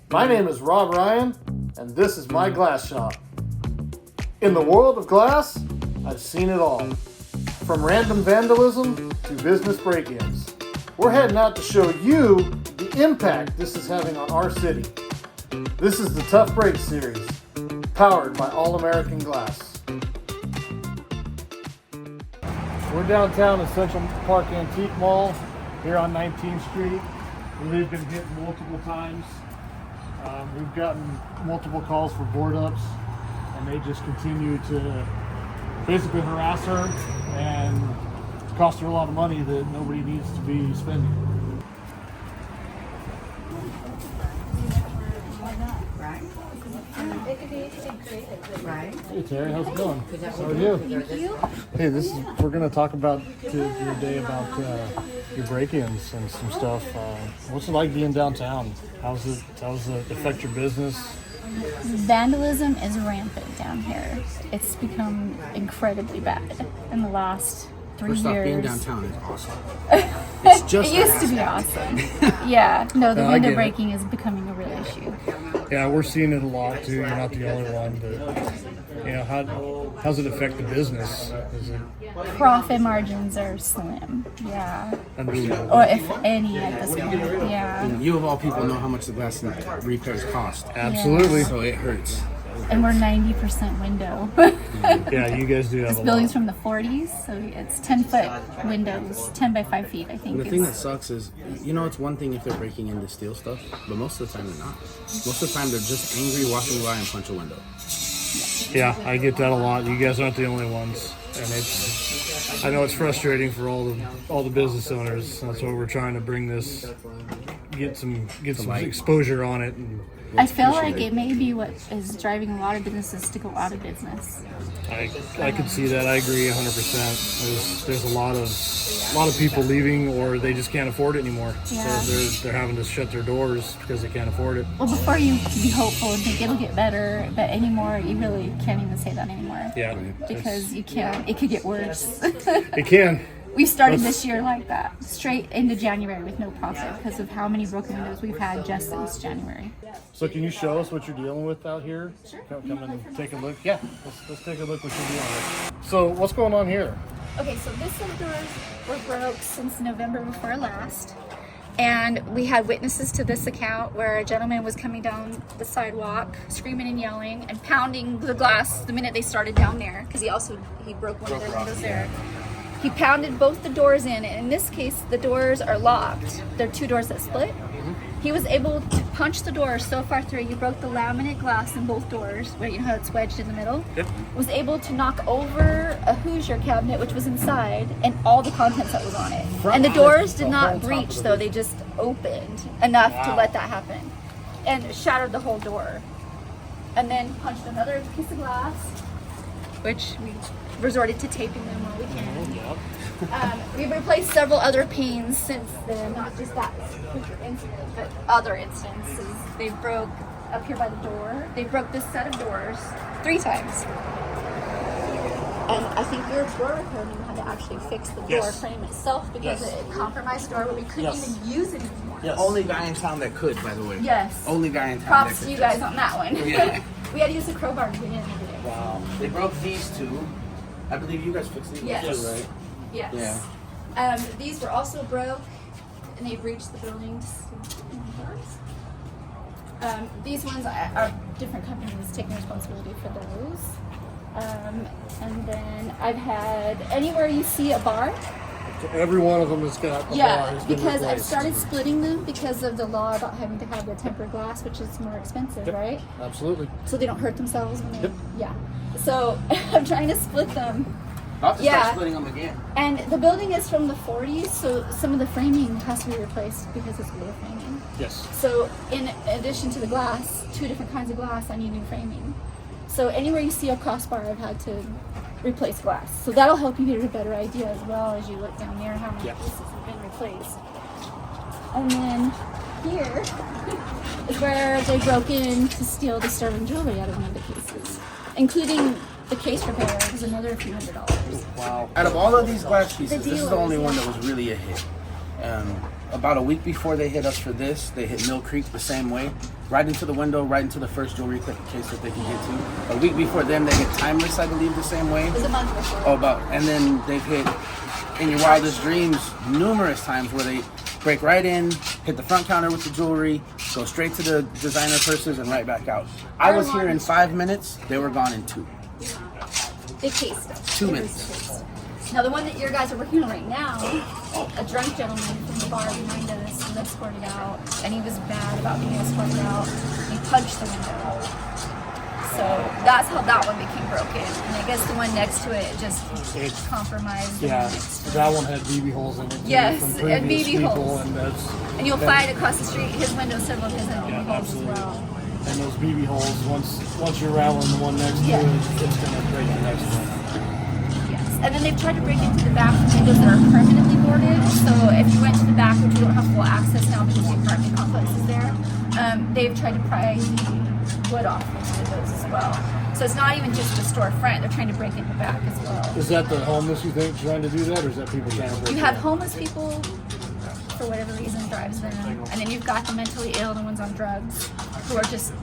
My name is Rob Ryan, and this is my glass shop. In the world of glass, I've seen it all. From random vandalism to business break-ins. We're heading out to show you the impact this is having on our city. This is the Tough Break series, powered by All American Glass. We're downtown at Central Park Antique Mall here on 19th Street. We've been hit multiple times. We've gotten multiple calls for board ups, and they just continue to basically harass her and cost her a lot of money that nobody needs to be spending. Right. Hey Terry, how's it going? How are you? Thank you. Hey, we're going to talk about your day about your break-ins and some stuff. What's it like being downtown? How's it affect your business? Vandalism is rampant down here. It's become incredibly bad in the last 3 years. First off, being downtown is awesome. It's just it used to be awesome. Yeah, no, the I window get it. breaking is becoming a real issue. Yeah, we're seeing it a lot too. You're not the only one, but how's it affect the business? Is it Profit margins are slim. Yeah, understandable? or if any at this point. Yeah, You of all people know how much the glass repairs cost. Absolutely. So it hurts. and we're 90% window. Yeah, you guys do have This a building's lot. from the 40s, so it's 10-foot windows, 10 by 5 feet, I think. And the thing that sucks is, it's one thing if they're breaking in to steal stuff, but most of the time they're not. Most of the time they're just angry, walking by and punch a window. Yeah, I get that a lot. You guys aren't the only ones, and I know it's frustrating for all the business owners. That's why we're trying to bring this, get some light. exposure on it. And I feel like it may be what is driving a lot of businesses to go out of business. I could see that. I agree 100%. There's a lot of people leaving, or they just can't afford it anymore. Yeah. So they're having to shut their doors because they can't afford it. Well, before you be hopeful and think it'll get better, but anymore, you really can't even say that anymore. Yeah, Because you can't, it could get worse. it can. We started this year like that, straight into January with no profit because of how many broken windows we've had just since January. So can you show us what you're dealing with out here? Sure. Come and take a look. Yeah, let's take a look what you're dealing with. So what's going on here? Okay, so this set of doors were broke since November before last. And we had witnesses to this account where a gentleman was coming down the sidewalk, screaming and yelling and pounding the glass the minute they started down there, because he broke one of their windows there. He pounded both the doors in, and in this case, the doors are locked. They're two doors that split. He was able to punch the door so far through. He broke the laminate glass in both doors, where you know how it's wedged in the middle. Yep. Was able to knock over a Hoosier cabinet, which was inside, and all the contents that was on it. And the doors did not breach, though. They just opened enough to let that happen. And shattered the whole door. And then punched another piece of glass, which we resorted to taping them while we can. We've replaced several other panes since then, not just that incident, but other instances. They broke up here by the door. They broke this set of doors 3 times. And I think your door repairman had to actually fix the door frame itself because it compromised the door, but we couldn't even use it anymore. Yes. Only guy in town that could, by the way. Yes. Only guy in town Props that to could. you guys on that one. Yeah. We had to use a crowbar to get in every day. Wow. They broke these two. I believe you guys fixed these Yes. too, right? Yes. Yeah. These were also broke, and they breached the buildings. These ones are different companies taking responsibility for those. And then I've had anywhere you see a bar. So every one of them has got a bar. Has been Because I've replaced. started splitting them because of the law about having to have the tempered glass, which is more expensive, right? Absolutely. So they don't hurt themselves when they. Yep. Yeah. So I'm trying to split them. About to start splitting them again. And the building is from the 40s, so some of the framing has to be replaced because it's wood framing. Yes. So in addition to the glass, 2 different kinds of glass, I need new framing. So anywhere you see a crossbar, I've had to replace glass. So that'll help you get a better idea as well as you look down there how many pieces have been replaced. And then here is where they broke in to steal the sterling jewelry out of one of the cases, including the case repair was another few $100. Wow. Out of all of these glass pieces, this is the dealers, only one that was really a hit. about a week before they hit us for this, they hit Mill Creek the same way. Right into the window, right into the first jewelry case that they can get to. A week before them, they hit Timeless, I believe, the same way. It was a month before. Oh, and then they've hit In Your Wildest Dreams numerous times where they break right in, hit the front counter with the jewelry, go straight to the designer purses, and right back out. I was here in 5 minutes. They were gone in 2. They cased it. 2 minutes. Now, the one that your guys are working on right now, a drunk gentleman from the bar behind us was escorted out, and he was mad about being escorted out. He punched the window. So that's how that one became broken. And I guess the one next to it just compromised. Yeah, that one had BB holes in it. Yes, from previous and BB people, holes. And you'll find across the street, his window, several of his had BB holes as well. And those BB holes, once you're rattling the one next to it, it's going to break the next one. And then they've tried to break into the back windows that are permanently boarded. So if you went to the back, which you don't have full access now because the apartment complex is there, they've tried to pry the wood off the windows as well. So it's not even just the storefront; they're trying to break in the back as well. Is that the homeless you think trying to do that, or is that people trying to break? You have homeless people for whatever reason drives them, and then you've got the mentally ill, the ones on drugs, who are just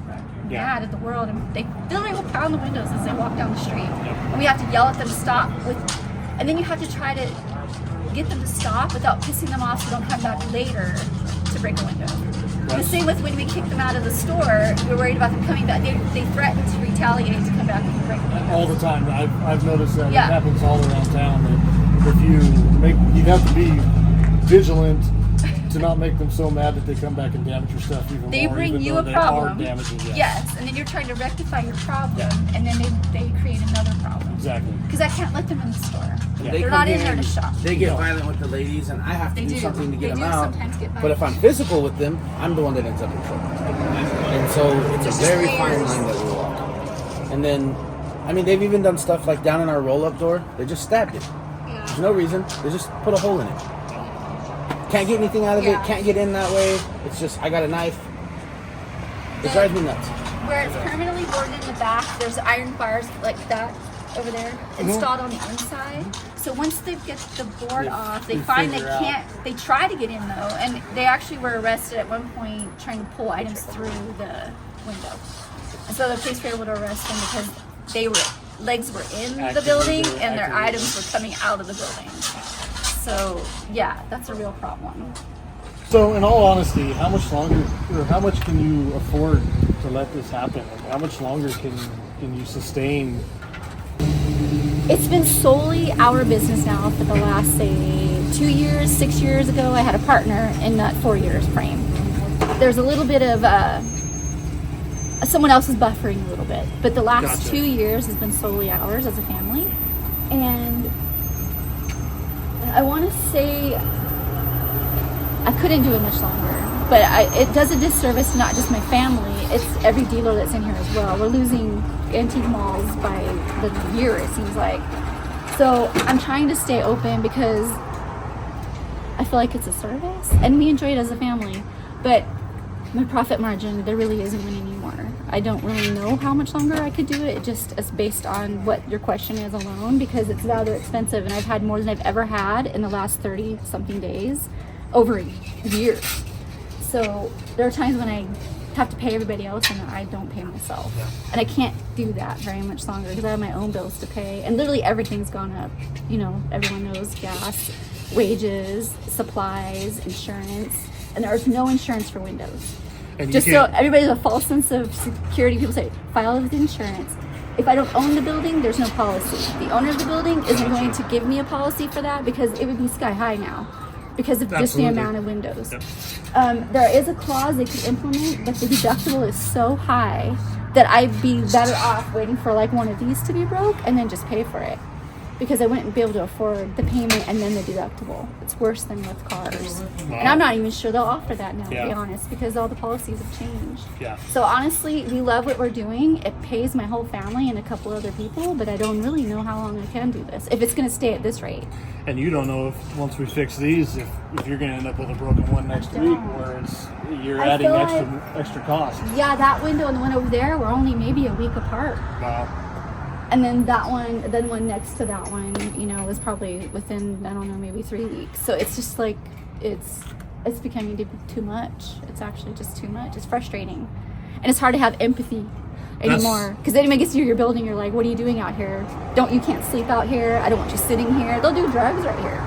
mad at the world, and they literally will pound the windows as they walk down the street. And we have to yell at them to stop and then you have to try to get them to stop without pissing them off so they don't come back later to break a window. The same with when we kick them out of the store, we're worried about them coming back. They threaten to retaliate to come back and break a window. All the time. I've noticed that it happens all around town. That if you have to be vigilant to not make them so mad that they come back and damage your stuff even more. They bring you a they problem. Are damaging, yes, and then you're trying to rectify your problem, and then they create another problem. Exactly. Because I can't let them in the store. Yeah. They're not in there to shop. They get violent with the ladies, and I have to do something to get them out. Sometimes get But if I'm physical with them, I'm the one that ends up in trouble. And so it's a very fine line that we walk. And then, I mean, they've even done stuff like down in our roll-up door. They just stabbed it. Yeah. There's no reason. They just put a hole in it. Can't get anything out of it. Can't get in that way. It's just, I got a knife. It drives me nuts. Where it's permanently boarded in the back, there's iron bars like that over there installed on the inside. So once they get the board off, they find they can't. They try to get in though, and they actually were arrested at one point trying to pull items through the window. And so the police were able to arrest them because legs were in the building and their items were coming out of the building. So yeah, that's a real problem. So in all honesty, how much longer, or how much can you afford to let this happen? Like, how much longer can you sustain? It's been solely our business now for the last, say, 2 years. 6 years ago, I had a partner in that 4 years frame. There's a little bit of someone else is buffering a little bit, but the last 2 years has been solely ours as a family. And I want to say I couldn't do it much longer, but it does a disservice to not just my family, it's every dealer that's in here as well. We're losing antique malls by the year, it seems like. So I'm trying to stay open because I feel like it's a service and we enjoy it as a family, but my profit margin, there really isn't one anymore. I don't really know how much longer I could do it, just as based on what your question is alone, because it's rather expensive and I've had more than I've ever had in the last 30 something days, over years. So there are times when I have to pay everybody else and I don't pay myself. And I can't do that very much longer because I have my own bills to pay. And literally everything's gone up. You know, everyone knows gas, wages, supplies, insurance. And there's no insurance for windows. And just so everybody has a false sense of security, people say, file with insurance. If I don't own the building, there's no policy. The owner of the building isn't going to give me a policy for that because it would be sky high now because of just the amount of windows. Yep. There is a clause they could implement, but the deductible is so high that I'd be better off waiting for like one of these to be broke and then just pay for it. Because I wouldn't be able to afford the payment and then the deductible. It's worse than with cars. Wow. And I'm not even sure they'll offer that now, to be honest, because all the policies have changed. Yeah. So honestly, we love what we're doing. It pays my whole family and a couple other people, but I don't really know how long I can do this, if it's going to stay at this rate. And you don't know if once we fix these, if you're going to end up with a broken one next week, where you're adding extra cost. Yeah, that window and the one over there were only maybe a week apart. Wow. And then that one, then one next to that one, you know, was probably within, I don't know, maybe 3 weeks. So it's just like, it's it's becoming too much. It's actually just too much. It's frustrating. And it's hard to have empathy anymore. Because anyone gets to your building, you're like, what are you doing out here? You can't sleep out here. I don't want you sitting here. They'll do drugs right here.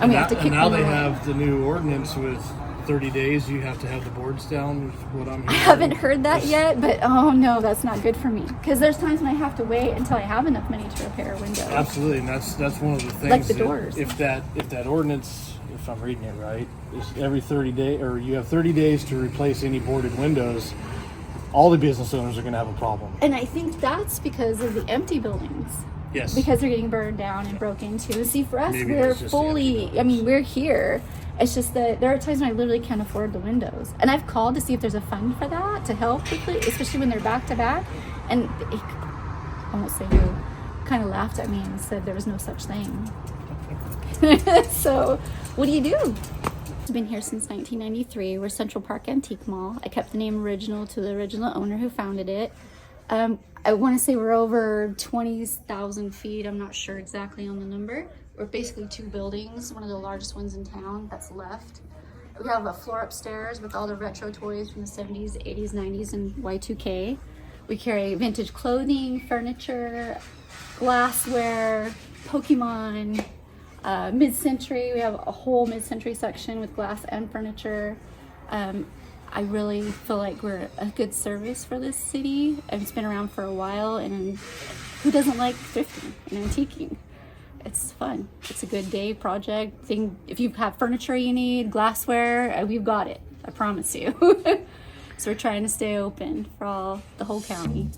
And we have to kick them now they away. have the new ordinance with 30 days you have to have the boards down, is what I'm hearing. I haven't heard that yet, but oh no, that's not good for me. Because there's times when I have to wait until I have enough money to repair a window. Absolutely, and that's one of the things. Like the doors. If that ordinance, if I'm reading it right, is every 30 days, or you have 30 days to replace any boarded windows, all the business owners are going to have a problem. And I think that's because of the empty buildings. Yes. Because they're getting burned down and broken into. See, for us, Maybe we're it's just the empty fully, buildings. I mean, we're here. It's just that there are times when I literally can't afford the windows. And I've called to see if there's a fund for that to help quickly, especially when they're back to back. And I won't say who kind of laughed at me and said there was no such thing. So, what do you do? I've been here since 1993. We're Central Park Antique Mall. I kept the name original to the original owner who founded it. I want to say we're over 20,000 feet. I'm not sure exactly on the number. We're basically 2 buildings, one of the largest ones in town that's left. We have a floor upstairs with all the retro toys from the 70s, 80s, 90s, and Y2K. We carry vintage clothing, furniture, glassware, Pokemon, mid-century. We have a whole mid-century section with glass and furniture. I really feel like we're a good service for this city. It's been around for a while, and who doesn't like thrifting and antiquing? It's fun. It's a good day project thing. If you have furniture you need, glassware, we've got it. I promise you. So we're trying to stay open for the whole county.